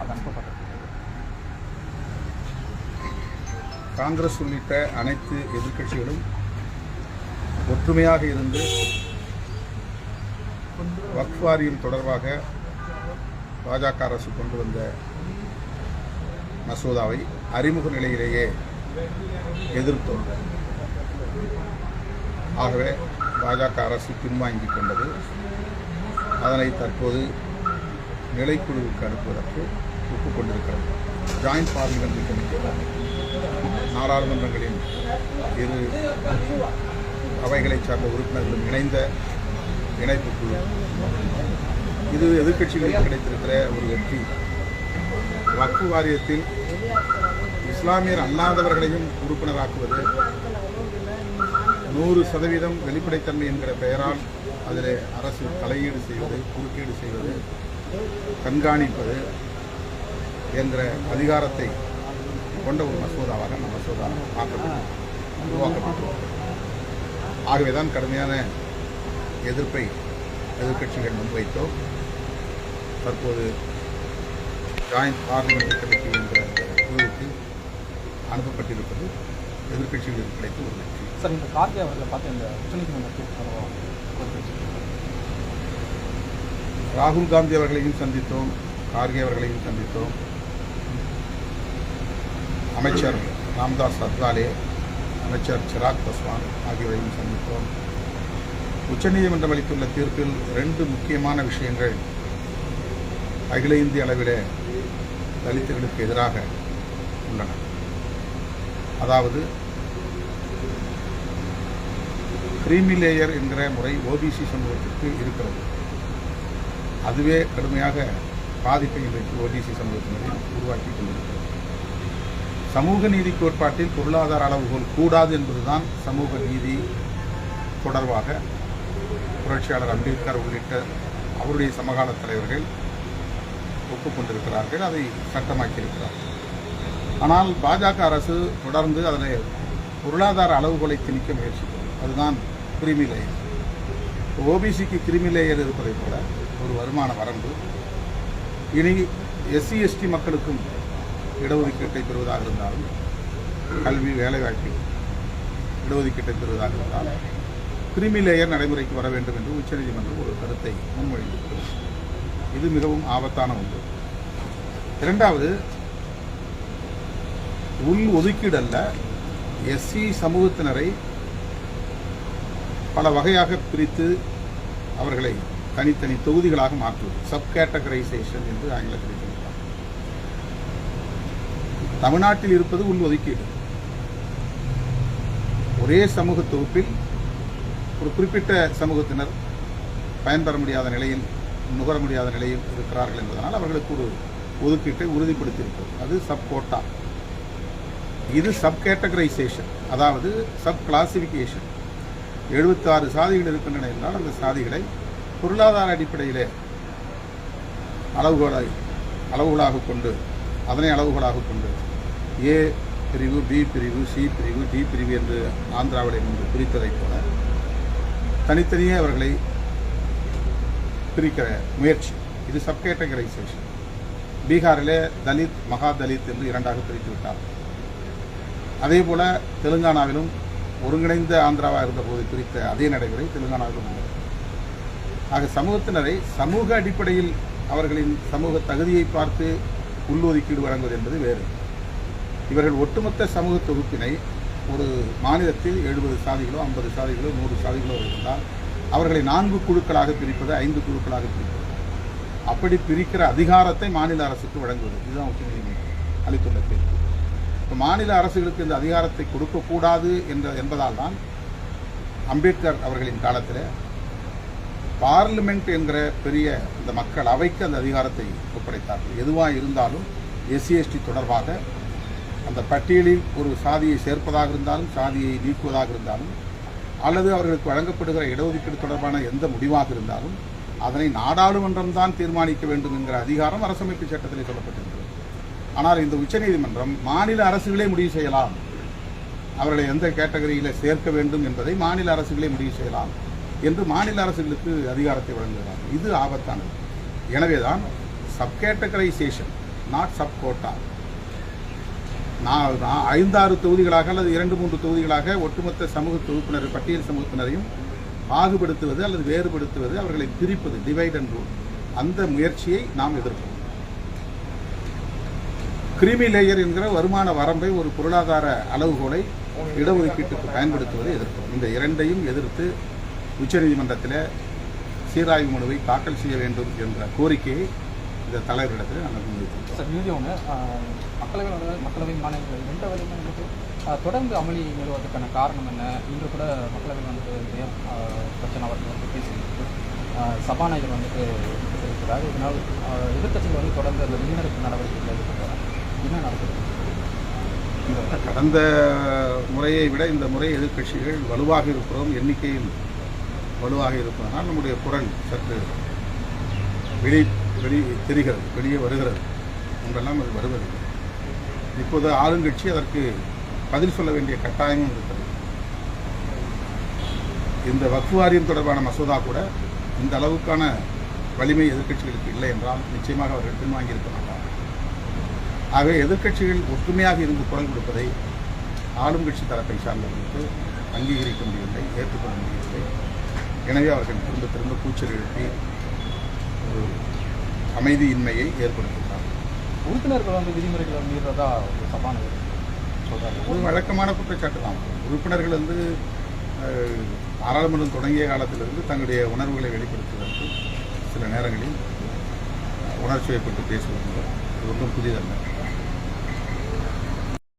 அது அனுப்பப்பட்டது. காங்கிரஸ் உள்ளிட்ட அனைத்து எதிர்க்கட்சிகளும் ஒற்றுமையாக இருந்து வக்ஃப் வாரியம் தொடர்பாக பாஜக அரசு கொண்டு வந்த மசோதாவை அறிமுக நிலையிலேயே எதிர்த்தோம். ஆகவே பாஜக அரசு பின்வாங்கிக் கொண்டது. அதனை தற்போது நிலைக்குழுவுக்கு அனுப்புவதற்கு ஒப்புக்கொண்டிருக்கிறது. ஜாயிண்ட் பார்லிமெண்டரி கமிட்டி நாடாளுமன்றங்களின் இரு அவைகளைச் சார்ந்த உறுப்பினர்களும் இணைந்த இணைப்பு குழு. இது எதிர்க்கட்சிகளுக்கு கிடைத்திருக்கிற ஒரு வெற்றி. வக்ஃப் வாரியத்தில் இஸ்லாமியர் அல்லாதவர்களையும் உறுப்பினராக்குவது, 100% வெளிப்படைத்தன்மை என்கிற பெயரால் அதில் அரசு தலையீடு செய்வது, குறுக்கீடு செய்வது, கண்காணிப்பது என்கிற அதிகாரத்தை கொண்ட ஒரு மசோதாவாக அந்த மசோதா உருவாக்கப்பட்டுள்ளது. ஆகவேதான் கடுமையான எதிர்ப்பை எதிர்க்கட்சிகள் முன்வைத்தோம். தற்போது ஜாயிண்ட் பார்லிமெண்டரி கமிட்டி என்ற குழுவுக்கு அனுப்பப்பட்டிருப்பது எதிர்க்கட்சிகளுக்கு கிடைத்த ஒரு வெற்றி. சார், இந்த கார்கே அவர்களை பார்த்து இந்த உச்சநீதிமன்ற தீர்ப்பு ராகுல் காந்தி அவர்களையும் சந்தித்தோம், கார்கே அவர்களையும் சந்தித்தோம், அமைச்சர் ராம்தாஸ் அத்வாலே, அமைச்சர் சிராக் பஸ்வான் ஆகியோரையும் சந்தித்தோம். உச்சநீதிமன்றம் அளித்துள்ள தீர்ப்பில் 2 முக்கியமான விஷயங்கள் அகில இந்திய அளவில் தலித்துகளுக்கு எதிராக உள்ளன. அதாவது கிரீமி லேயர் என்கிற முறை ஓபிசி சமூகத்திற்கு இருக்கிறது. அதுவே கடுமையாக பாதிப்பை இன்றைக்கு ஓபிசி சமூகத்தினரில் உருவாக்கி கொண்டிருக்கிறது. சமூக நீதி கோட்பாட்டில் பொருளாதார அளவுகோல் கூடாது என்பதுதான் சமூக நீதி தொடர்பாக புரட்சியாளர் அம்பேத்கர் உள்ளிட்ட அவருடைய சமகால தலைவர்கள் ஒப்புக்கொண்டிருக்கிறார்கள், அதை சட்டமாக்கியிருக்கிறார்கள். ஆனால் பாஜக அரசு தொடர்ந்து அதில் பொருளாதார அளவுகோலை திணிக்க முயற்சிக்கிறது. அதுதான் கிரிமி லேயர். ஓபிசிக்கு கிரிமி லேயர் இருப்பதைப் போல ஒரு வருமான வரம்பு, இனி எஸ்சி எஸ்டி மக்களுக்கும் இடஒதுக்கீட்டை பெறுவதாக இருந்தாலும், கல்வி வேலைவாய்ப்பில் இடஒதுக்கீட்டை பெறுவதாக இருந்தாலும் கிரிமி லேயர் நடைமுறைக்கு வர வேண்டும் என்று உச்சநீதிமன்றம் ஒரு கருத்தை முன்மொழிந்திருக்கிறது. இது மிகவும் ஆபத்தான ஒன்று. இரண்டாவது, உள் ஒதுக்கீடு அல்ல, எஸ்சி சமூகத்தினரை பல வகையாக பிரித்து அவர்களை தனித்தனி தொகுதிகளாக மாற்றுவது, சப் கேட்டகரைசேஷன் என்று ஆங்கிலத்தில் சொல்கிறார். தமிழ்நாட்டில் இருப்பது உள் ஒதுக்கீடு. ஒரே சமூக தொகுப்பில் ஒரு குறிப்பிட்ட சமூகத்தினர் பயன்பெற முடியாத நிலையில், நுகர முடியாத நிலையில் இருக்கிறார்கள் என்பதனால் அவர்களுக்கு ஒரு ஒதுக்கீட்டை உறுதிப்படுத்தியிருக்கிறது. அது சப் கோட்டா. இது சப் கேட்டகரைசேஷன், அதாவது சப் கிளாசிஃபிகேஷன். 76 சாதிகள் இருக்கின்றன என்றால் அந்த சாதிகளை பொருளாதார அடிப்படையிலே அளவுகளாக கொண்டு, அதனை அளவுகளாக கொண்டு ஏ பிரிவு, பி பிரிவு, சி பிரிவு, டி பிரிவு என்று ஆந்திராவிலே முன்பு பிரித்ததைப் போல தனித்தனியே அவர்களை பிரிக்கிற முயற்சி. இது சப் கேட்டகரைசேஷன். பீகாரிலே தலித், மகா தலித் என்று 2ஆக பிரித்து விட்டார். அதே போல தெலுங்கானாவிலும் ஒருங்கிணைந்த ஆந்திராவாக இருந்தபோது பிரித்த அதே நடைமுறை தெலுங்கானாவிலும் உள்ளது. ஆக சமூகத்தினரை சமூக அடிப்படையில் அவர்களின் சமூக தகுதியை பார்த்து உள்ஒதுக்கீடு வழங்குவது என்பது வேறு. இவர்கள் ஒட்டுமொத்த சமூக தொகுப்பினை ஒரு மாநிலத்தில் 70 சாதிகளோ 50 சாதிகளோ 100 சாதிகளோ இருந்தால் அவர்களை 4 குழுக்களாக பிரிப்பது, 5 குழுக்களாக பிரிப்பது, அப்படி பிரிக்கிற அதிகாரத்தை மாநில அரசுக்கு வழங்குவது. இதுதான் உச்சநீதிமன்றம் அளித்துள்ள தீர்ப்பு. இப்போ மாநில அரசுகளுக்கு இந்த அதிகாரத்தை கொடுக்கக்கூடாது என்பதால் தான் அம்பேத்கர் அவர்களின் காலத்தில் பார்லிமெண்ட் என்கிற பெரிய இந்த மக்கள் அவைக்கு அந்த அதிகாரத்தை ஒப்படைத்தார்கள். எதுவாக இருந்தாலும் எஸ்சி எஸ்டி தொடர்பாக அந்த பட்டியலில் ஒரு சாதியை சேர்ப்பதாக இருந்தாலும், சாதியை நீக்குவதாக இருந்தாலும், அல்லது அவர்களுக்கு வழங்கப்படுகிற இடஒதுக்கீடு தொடர்பான எந்த முடிவாக இருந்தாலும் அதனை நாடாளுமன்றம் தான் தீர்மானிக்க வேண்டும் என்கிற அதிகாரம் அரசமைப்பு சட்டத்தில் சொல்லப்பட்டிருக்கிறது. ஆனால் இந்த உச்சநீதிமன்றம் மாநில அரசுகளே முடிவு செய்யலாம், அவர்களை எந்த கேட்டகரியில் சேர்க்க வேண்டும் என்பதை மாநில அரசுகளே முடிவு செய்யலாம் என்று மாநில அரசுகளுக்கு அதிகாரத்தை வழங்குகிறார். இது ஆபத்தானது. எனவேதான் sub categorisation, not sub quota. நான் 5-6 தொகுதிகளாக அல்லது 2-3 தொகுதிகளாக ஒட்டுமொத்த சமூக தொகுப்பினர், பட்டியல் சமூகத்தினரையும் பாகுபடுத்துவது அல்லது வேறுபடுத்துவது, அவர்களை பிரிப்பது, டிவைட் அண்ட் ரூல், அந்த முயற்சியை நாம் எதிர்ப்போம். கிரீமி லேயர் என்கிற வருமான வரம்பை ஒரு பொருளாதார அளவுகோலை இடஒதுக்கீட்டுக்கு பயன்படுத்துவதை எதிர்ப்போம். இந்த இரண்டையும் எதிர்த்து உச்சநீதிமன்றத்தில் சீராய்வு மனுவை தாக்கல் செய்ய வேண்டும் என்ற கோரிக்கையை இந்த தலைவரிடத்தில் நாங்கள் முன்வைத்தோம். சார், இறுதி ஒன்று, மக்களவை மாநிலங்கள் 2 வரையுமே வந்துட்டு தொடர்ந்து அமளி நிறுவதற்கான காரணம் என்ன? இன்று கூட மக்களவையில் வந்துட்டு பிரச்சனை அவர்கள் வந்து பேசியிருக்கு. சபாநாயகர் வந்துட்டு இருக்கிறார். இதனால் எதிர்க்கட்சிகள் வந்து தொடர்ந்து அந்த வெளிநடப்பு நடவடிக்கைகளை ஈடுபடுறாங்க. என்ன நடக்குது? கடந்த முறையை விட இந்த முறை எதிர்க்கட்சிகள் வலுவாக இருக்கிறோம், எண்ணிக்கையில் வலுவாக இருப்பதனால் நம்முடைய குரல் சற்று தெரிகிறது, வெளியே வருகிறது. முன்பெல்லாம் அது வருவதில்லை. இப்போது ஆளுங்கட்சி அதற்கு பதில் சொல்ல வேண்டிய கட்டாயமும் இருக்கிறது. இந்த வக்ஃப் வாரியம் தொடர்பான மசோதா கூட இந்த அளவுக்கான வலிமை எதிர்க்கட்சிகளுக்கு இல்லை என்றால் நிச்சயமாக அவர்கள் பின்வாங்கியிருக்க மாட்டார்கள். ஆகவே எதிர்க்கட்சிகள் ஒற்றுமையாக இருந்து குரல் கொடுப்பதை ஆளும் கட்சி தரப்பை சார்ந்தவர்களுக்கு அங்கீகரிக்க முடியவில்லை, ஏற்றுக்கொள்ள முடியவில்லை. எனவே அவர்கள் திரும்ப திரும்ப கூச்சல் எழுப்பி ஒரு அமைதியின்மையை ஏற்படுத்துகிறார்கள். உறுப்பினர்கள் வந்து விதிமுறைகளை மீறதா சபாநாயகர் சொல்றாங்க. ஒரு வழக்கமான குற்றச்சாட்டு தான். உறுப்பினர்கள் வந்து பாராளுமன்றம் தொடங்கிய காலத்திலிருந்து தங்களுடைய உணர்வுகளை வெளிப்படுத்துவதற்கு சில நேரங்களில் உணர்ச்சி வயப்பட்டு பேசுவது ஒன்றும் புதிதல்ல.